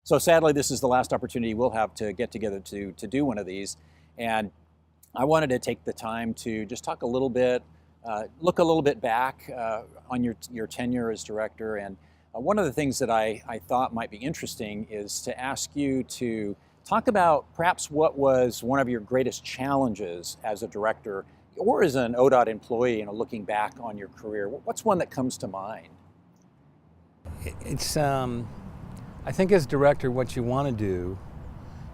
So sadly, this is the last opportunity we'll have to get together to do one of these. And I wanted to take the time to just talk a little bit, look a little bit back on your tenure as director. And one of the things that I thought might be interesting is to ask you to talk about perhaps what was one of your greatest challenges as a director or as an ODOT employee, looking back on your career. What's one that comes to mind? It's, I think as director, what you want to do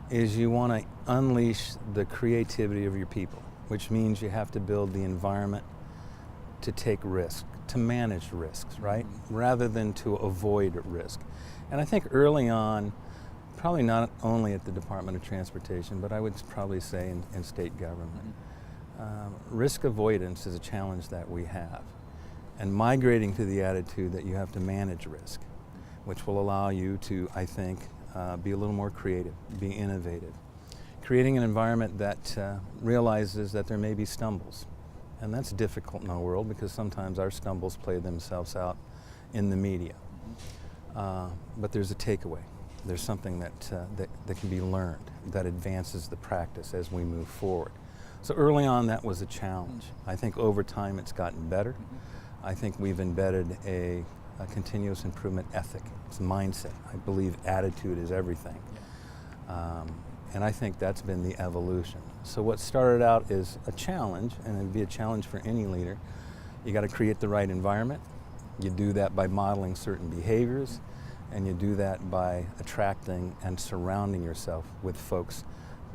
is you want to unleash the creativity of your people, which means you have to build the environment to take risks, to manage risks, right? Rather than to avoid risk. And I think early on, probably not only at the Department of Transportation, but I would probably say in state government, risk avoidance is a challenge that we have. And migrating to the attitude that you have to manage risk, which will allow you to, I think, be a little more creative, be innovative. Creating an environment that realizes that there may be stumbles. And that's difficult in our world because sometimes our stumbles play themselves out in the media. But there's a takeaway. There's something that can be learned, that advances the practice as we move forward. So early on, that was a challenge. I think over time it's gotten better. I think we've embedded a continuous improvement ethic. It's a mindset. I believe attitude is everything. And I think that's been the evolution. So what started out is a challenge, and it'd be a challenge for any leader. You got to create the right environment. You do that by modeling certain behaviors, and you do that by attracting and surrounding yourself with folks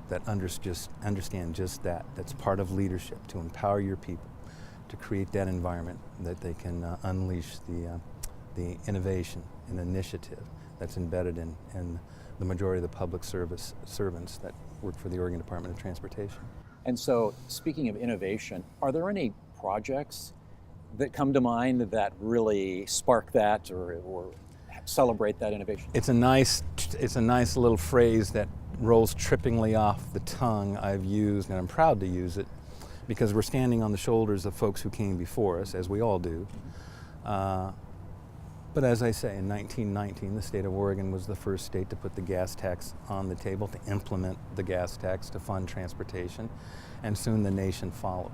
that understand just that. That's part of leadership, to empower your people, to create that environment that they can unleash the innovation and initiative that's embedded in the majority of the public service servants that work for the Oregon Department of Transportation. And so, speaking of innovation, are there any projects that come to mind that really spark that or celebrate that innovation? It's a nice little phrase that rolls trippingly off the tongue. I've used, and I'm proud to use it, because we're standing on the shoulders of folks who came before us, as we all do. But as I say, in 1919, the state of Oregon was the first state to put the gas tax on the table, to implement the gas tax to fund transportation, and soon the nation followed.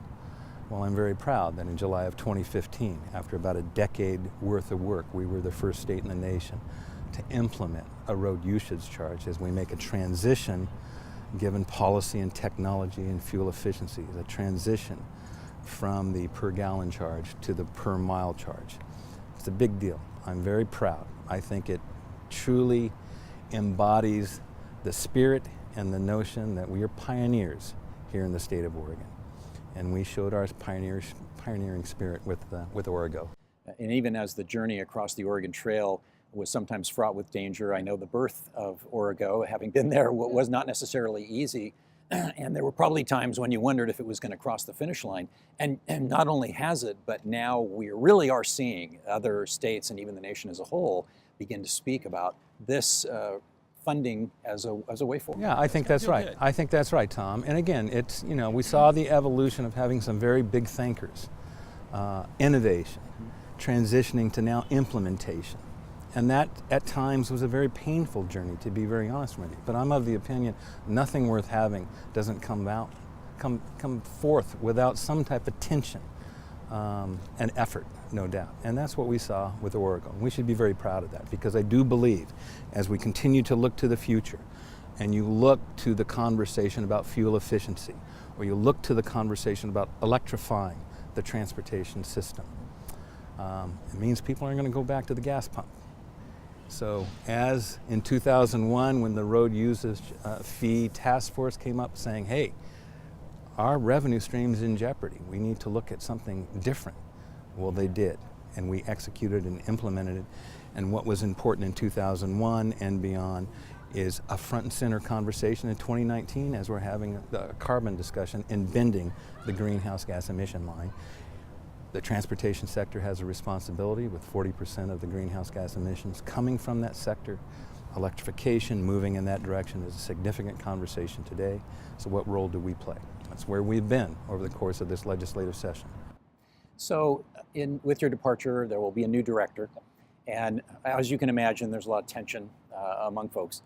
Well, I'm very proud that in July of 2015, after about a decade worth of work, we were the first state in the nation to implement a road usage charge as we make a transition, given policy and technology and fuel efficiency, the transition from the per gallon charge to the per mile charge. It's a big deal. I'm very proud. I think it truly embodies the spirit and the notion that we are pioneers here in the state of Oregon. And we showed our pioneering spirit with Origo. And even as the journey across the Oregon Trail was sometimes fraught with danger, I know the birth of Origo, having been there, was not necessarily easy. And there were probably times when you wondered if it was going to cross the finish line. And not only has it, but now we really are seeing other states and even the nation as a whole begin to speak about this funding as a way forward. Yeah, I think that's right. I think that's right, Tom. And again, it's, we saw the evolution of having some very big thinkers, innovation, transitioning to now implementation. And that, at times, was a very painful journey, to be very honest with you. But I'm of the opinion nothing worth having doesn't come forth without some type of tension and effort, no doubt. And that's what we saw with Origo. We should be very proud of that, because I do believe, as we continue to look to the future, and you look to the conversation about fuel efficiency, or you look to the conversation about electrifying the transportation system, it means people aren't going to go back to the gas pump. So as in 2001, when the road usage fee task force came up saying, hey, our revenue stream's in jeopardy, we need to look at something different. Well, they did, and we executed and implemented it. And what was important in 2001 and beyond is a front and center conversation in 2019 as we're having a carbon discussion and bending the greenhouse gas emission line. The transportation sector has a responsibility, with 40% of the greenhouse gas emissions coming from that sector. Electrification, moving in that direction, is a significant conversation today. So what role do we play? That's where we've been over the course of this legislative session. So with your departure, there will be a new director. And as you can imagine, there's a lot of tension among folks,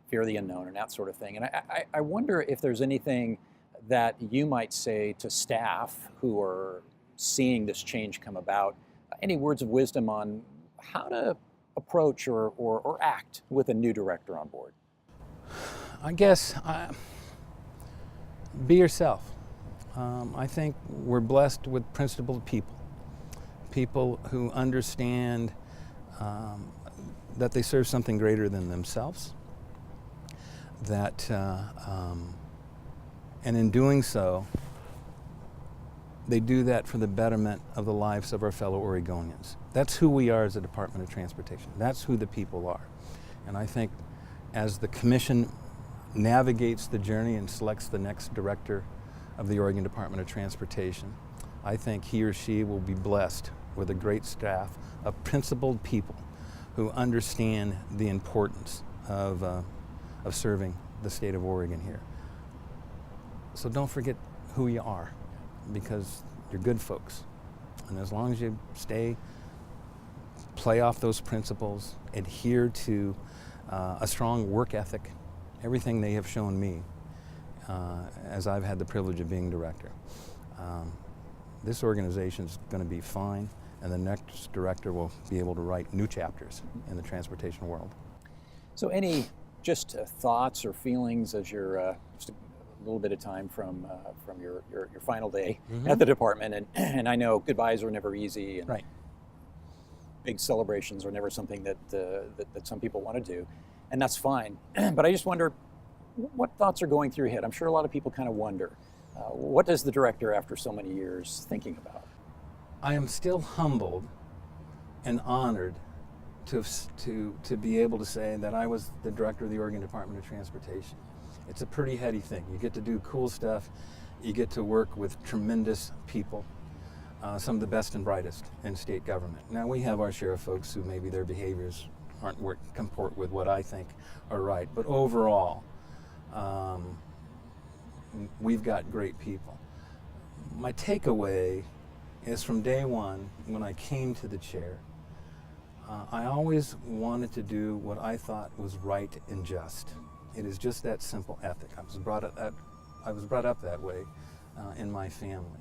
fear of the unknown and that sort of thing. And I wonder if there's anything that you might say to staff who are seeing this change come about, any words of wisdom on how to approach or act with a new director on board? I guess be yourself. I think we're blessed with principled people who understand that they serve something greater than themselves, that and in doing so, they do that for the betterment of the lives of our fellow Oregonians. That's who we are as a Department of Transportation. That's who the people are. And I think as the Commission navigates the journey and selects the next director of the Oregon Department of Transportation, I think he or she will be blessed with a great staff of principled people who understand the importance of serving the state of Oregon here. So don't forget who you are, because you're good folks. And as long as you play off those principles, adhere to a strong work ethic, everything they have shown me as I've had the privilege of being director, this organization is going to be fine, and the next director will be able to write new chapters in the transportation world. So any just thoughts or feelings as you're just a little bit of time from your final day at the department, and I know goodbyes are never easy, and right. Big celebrations are never something that some people want to do, and that's fine. But I just wonder what thoughts are going through your head. I'm sure a lot of people kind of wonder, what does the director after so many years thinking about? I am still humbled and honored to be able to say that I was the director of the Oregon Department of Transportation. It's a pretty heady thing. You get to do cool stuff. You get to work with tremendous people, some of the best and brightest in state government. Now, we have our share of folks who maybe their behaviors comport with what I think are right, but overall, we've got great people. My takeaway is from day one, when I came to the chair, I always wanted to do what I thought was right and just. It is just that simple ethic. I was brought up that way in my family.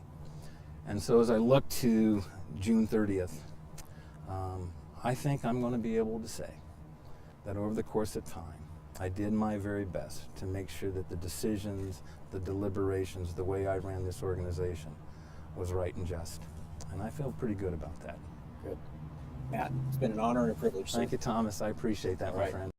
And so as I look to June 30th, I think I'm going to be able to say that over the course of time, I did my very best to make sure that the decisions, the deliberations, the way I ran this organization was right and just. And I feel pretty good about that. Good. Matt, it's been an honor and a privilege. Thank you, Thomas. I appreciate that, my friend.